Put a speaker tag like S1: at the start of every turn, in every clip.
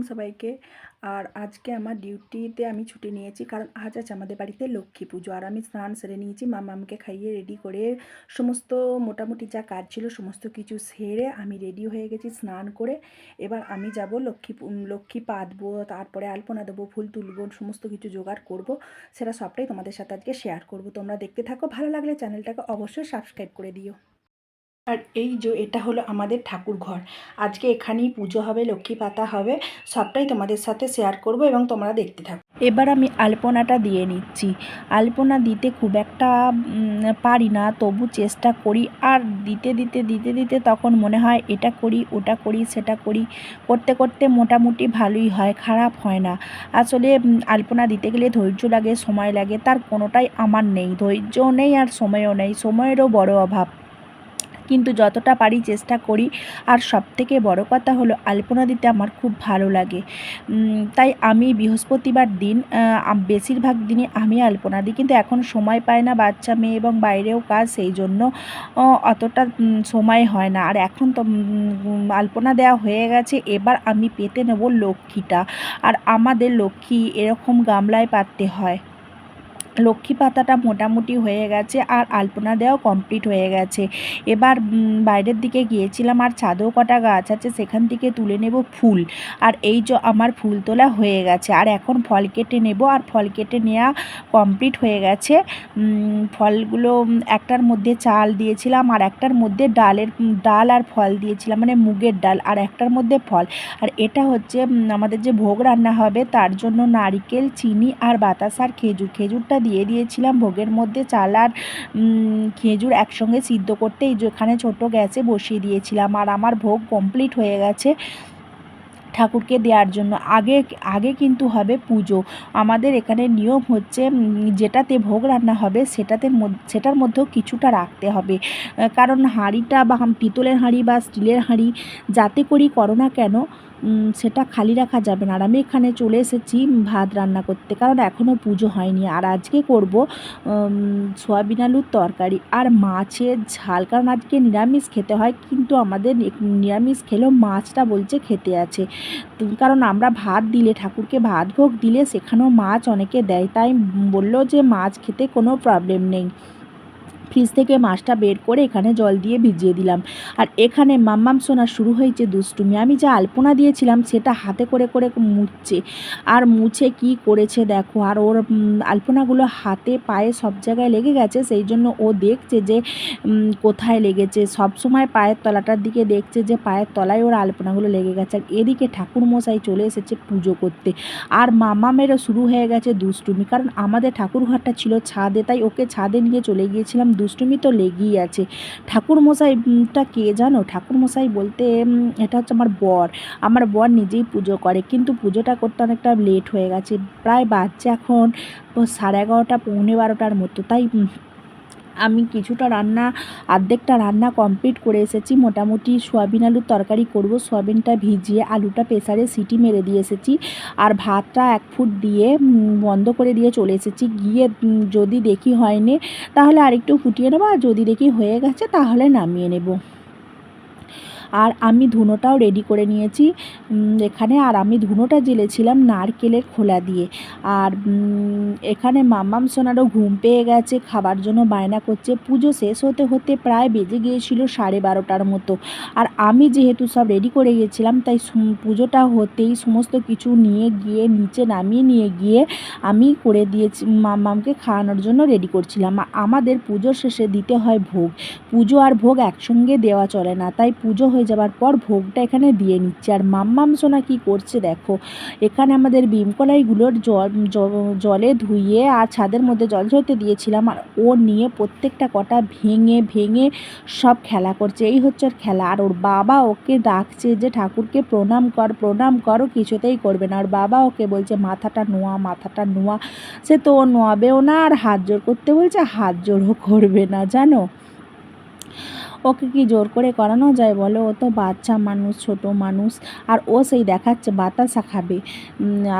S1: সবাইকে। আর আজকে আমার ডিউটিতে আমি ছুটি নিয়েছি, কারণ আজ আছে আমাদের বাড়িতে লক্ষ্মী পুজো। আর আমি স্নান সেরে নিয়েছি, মামামকে খাইয়ে রেডি করে সমস্ত মোটামুটি যা কাজ ছিল সমস্ত কিছু সেরে আমি রেডি হয়ে গেছি স্নান করে। এবার আমি যাব লক্ষ্মী পাতবো, তারপরে আলপনা দেবো, ফুল তুলবো, সমস্ত কিছু জোগাড় করব। সেটা সবটাই তোমাদের সাথে আজকে শেয়ার করব। তোমরা দেখতে থাকো, ভালো লাগলে চ্যানেলটাকে অবশ্যই সাবস্ক্রাইব করে দিও। আর এই যে এটা হলো আমাদের ঠাকুর ঘর। আজকে এখানেই পুজো হবে, লক্ষ্মী পাতা হবে, সবটাই তোমাদের সাথে শেয়ার করব এবং তোমরা দেখতে থাকো। এবার আমি আলপনাটা দিয়ে নিচ্ছি। আলপনা দিতে খুব একটা পারি না, তবু চেষ্টা করি। আর দিতে দিতে দিতে দিতে তখন মনে হয় এটা করি, ওটা করি, সেটা করি, করতে করতে মোটামুটি ভালোই হয়, খারাপ হয় না। আসলে আলপনা দিতে গেলে ধৈর্য লাগে, সময় লাগে, তার কোনোটাই আমার নেই। ধৈর্যও নেই আর সময়ও নেই, সময়েরও বড় অভাব। কিন্তু যতটা পারি চেষ্টা করি। আর সবথেকে বড় কথা হলো আলপনা দিতে আমার খুব ভালো লাগে। তাই আমি বৃহস্পতিবার দিন বেশিরভাগ দিনই আমি আলপনা দিই, কিন্তু এখন সময় পাই না, বাচ্চা মেয়ে এবং বাইরেও কাজ, সেই জন্য অতটা সময় হয় না। আর এখন তো আলপনা দেওয়া হয়ে গেছে, এবার আমি পেতে নেব লক্ষ্মীটা। আর আমাদের লক্ষ্মী এরকম গামলায় পাততে হয়। লক্ষ্মী পাতাটা মোটামুটি হয়ে গেছে আর আলপনা দেওয়াও কমপ্লিট হয়ে গেছে। এবার বাইরের দিকে গিয়েছিলাম, আর ছাদেও কটা গাছ আছে, সেখান থেকে তুলে নেব ফুল। আর এই যে আমার ফুল তোলা হয়ে গেছে, আর এখন ফল কেটে নেব। আর ফল কেটে নেওয়া কমপ্লিট হয়ে গেছে। ফলগুলো একটার মধ্যে চাল দিয়েছিলাম, আর একটার মধ্যে ডাল আর ফল দিয়েছিলাম, মানে মুগের ডাল, আর একটার মধ্যে ফল। আর এটা হচ্ছে আমাদের যে ভোগ রান্না হবে তার জন্য নারকেল, চিনি আর বাতাসা আর খেজুরটা দিয়ে দিয়েছিলাম ভোগের মধ্যে। চাল আর খেজুর একসঙ্গে সিদ্ধ করতে এই যেখানে ছোট গ্যাসে বসিয়ে দিয়েছিলাম। আর আমার ভোগ কমপ্লিট হয়ে গেছে ঠাকুরকে দেওয়ার জন্য। আগে কিন্তু হবে পুজো। আমাদের এখানে নিয়ম হচ্ছে যেটাতে ভোগ রান্না হবে সেটার মধ্যেও কিছুটা রাখতে হবে। কারণ হাঁড়িটা বা পিতলের হাঁড়ি বা স্টিলের হাঁড়ি যাতে করেই করো না কেন, সেটা খালি রাখা যাবে না। আর আমি এখানে চলে এসেছি ভাত রান্না করতে, কারণ এখনও পুজো হয়নি। আর আজকে করব সয়াবিন আলুর তরকারি আর মাছের ঝাল, কারণ আজকে নিরামিষ খেতে হয়, কিন্তু আমাদের নিরামিষ খেলেও মাছটা বলছে খেতে আছে। কারণ আমরা ভাত দিলে, ঠাকুরকে ভাত ভোগ দিলে সেখানেও মাছ অনেকে দেয়, তাই বললো যে মাছ খেতে কোনো প্রবলেম নেই। ফ্রিজ থেকে মাছটা বের করে এখানে জল দিয়ে ভিজিয়ে দিলাম। আর এখানে মাম্মাম সোনা শুরু হয়েছে দুষ্টুমি। আমি যা আলপনা দিয়েছিলাম সেটা হাতে করে করে মুছছে, আর মুছে কি করেছে দেখো। আর ওর আলপনাগুলো হাতে পায়ে সব জায়গায় লেগে গেছে, সেই জন্য ও দেখছে যে কোথায় লেগেছে। সব সময় পায়ের তলাটার দিকে দেখছে যে পায়ের তলায় ওর আলপনাগুলো লেগে গেছে। আর এদিকে ঠাকুরমশাই চলে এসেছে পুজো করতে, আর মাম্মামেরও শুরু হয়ে গেছে দুষ্টুমি। কারণ আমাদের ঠাকুর ঘরটা ছিল ছাদে, তাই ওকে ছাদে নিয়ে চলে গিয়েছিলাম। দুষ্টুমি তো লেগেই আছে। ঠাকুরমশাইটা কে জানো? ঠাকুরমশাই বলতে এটা হচ্ছে আমার বর নিজেই পুজো করে, কিন্তু পুজোটা করতে অনেকটা লেট হয়ে গেছে। প্রায় বাজছে এখন 11:30 পৌনে 12টার মতো। তাই আমি অর্ধেকটা রান্না কমপ্লিট করে এসেছি। মোটামুটি সয়াবিন আলুর তরকারি করব। সয়াবিনটা ভিজিয়ে আলুটা প্রেসারে সিটি মেরে দিয়ে এসেছি, আর ভাতটা 1 ফুট দিয়ে বন্ধ করে দিয়ে চলে এসেছি। গিয়ে যদি দেখি হয়নি তাহলে আরেকটু ফুটিয়ে নেবো, আর যদি দেখি হয়ে গেছে তাহলে নামিয়ে নেব। আর আমি ধুনোটাও রেডি করে নিয়েছি এখানে। আর আমি ধুনোটা জ্বেলেছিলাম নারকেলের খোলা দিয়ে। আর এখানে মাম্মাম সোনারও ঘুম পেয়ে গেছে, খাবার জন্য বায়না করছে। পুজো শেষ হতে হতে প্রায় বেজে গিয়েছিল 12:30টার মতো। আর আমি যেহেতু সব রেডি করে গিয়েছিলাম, তাই পুজোটা হতেই সমস্ত কিছু নিয়ে গিয়ে নিচে নামিয়ে নিয়ে গিয়ে আমি করে দিয়েছি, মাম্মামকে খাওয়ানোর জন্য রেডি করছিলাম। আমাদের পুজোর শেষে দিতে হয় ভোগ। পুজো আর ভোগ একসঙ্গে দেওয়া চলে না, তাই পুজো হয়ে যাবার পর ভোগটা এখানে দিয়ে নিচ্ছে। আর মাম্মাম সোনা কী করছে দেখো। এখানে আমাদের বিমকলাইগুলোর জলে ধুইয়ে আর ছাদের মধ্যে জল ঝরতে দিয়েছিলাম, আর ও নিয়ে প্রত্যেকটা কটা ভেঙে ভেঙে সব খেলা করছে। এই হচ্ছে ওর খেলা। আর ওর বাবা ওকে ডাকছে যে ঠাকুরকে প্রণাম করো, কিছুতেই করবে না। ওর বাবা ওকে বলছে মাথাটা নোয়া। সে তো ও নোয়াবেও না, আর হাত জোর করতে বলছে, হাত জোরও করবে না জানো। ওকে কি জোর করে করানো যায় বলো? ও তো বাচ্চা মানুষ, ছোট মানুষ। আর ও সেই দেখাচ্ছে বাতাসা খাবে।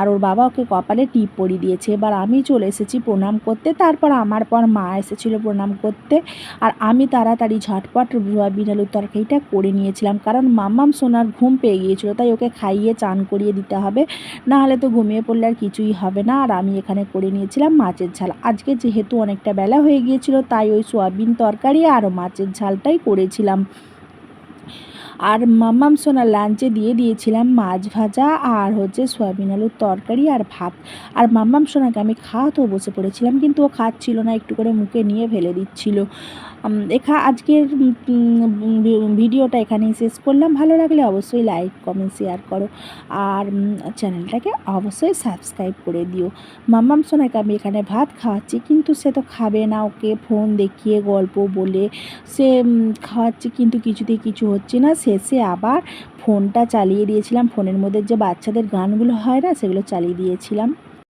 S1: আর ওর বাবা ওকে কপালে টিপ পরিয়ে দিয়েছে। এবার আমি চলে এসেছি প্রণাম করতে। তারপর আমার পর মা এসেছিল প্রণাম করতে। আর আমি তাড়াতাড়ি ঝটপট সয়াবিন আলুর তরকারিটা করে নিয়েছিলাম। কারণ মাম্মাম সোনার ঘুম পেয়ে গিয়েছিল, তাই ওকে খাইয়ে চান করিয়ে দিতে হবে। না হলে তো ঘুমিয়ে পড়লে আর কিছুই হবে না। আর আমি এখানে করে নিয়েছিলাম মাছের ঝাল। আজকে যেহেতু অনেকটা বেলা হয়ে গিয়েছিল, তাই ওই সয়াবিন তরকারি আর মাছের ঝালটাই করেছিলাম। আর মাম্মাম সোনার লাঞ্চে দিয়ে দিয়েছিলাম মাছ ভাজা আর সয়াবিন আলুর তরকারি আর ভাত। আর মাম্মাম সোনাকে আমি খাওয়াতেও বসে পড়েছিলাম, কিন্তু ও খাচ্ছিল না, একটু করে মুখে নিয়ে ফেলে দিচ্ছিল। আজকের ভিডিওটা এখানেই শেষ করলাম। ভালো লাগলে অবশ্যই লাইক, কমেন্ট, শেয়ার করো। আর চ্যানেলটাকে অবশ্যই সাবস্ক্রাইব করে দিও। মাম্মাম সোনাকে আমি এখানে ভাত খাওয়াচ্ছি, কিন্তু সে তো খাবে না। ওকে ফোন দেখিয়ে গল্প বলে সে খাওয়াচ্ছি, কিন্তু কিছুতেই কিছু হচ্ছে না। শেষে আবার ফোনটা চালিয়ে দিয়েছিলাম। ফোনের মধ্যে যে বাচ্চাদের গানগুলো হয় না, সেগুলো চালিয়ে দিয়েছিলাম।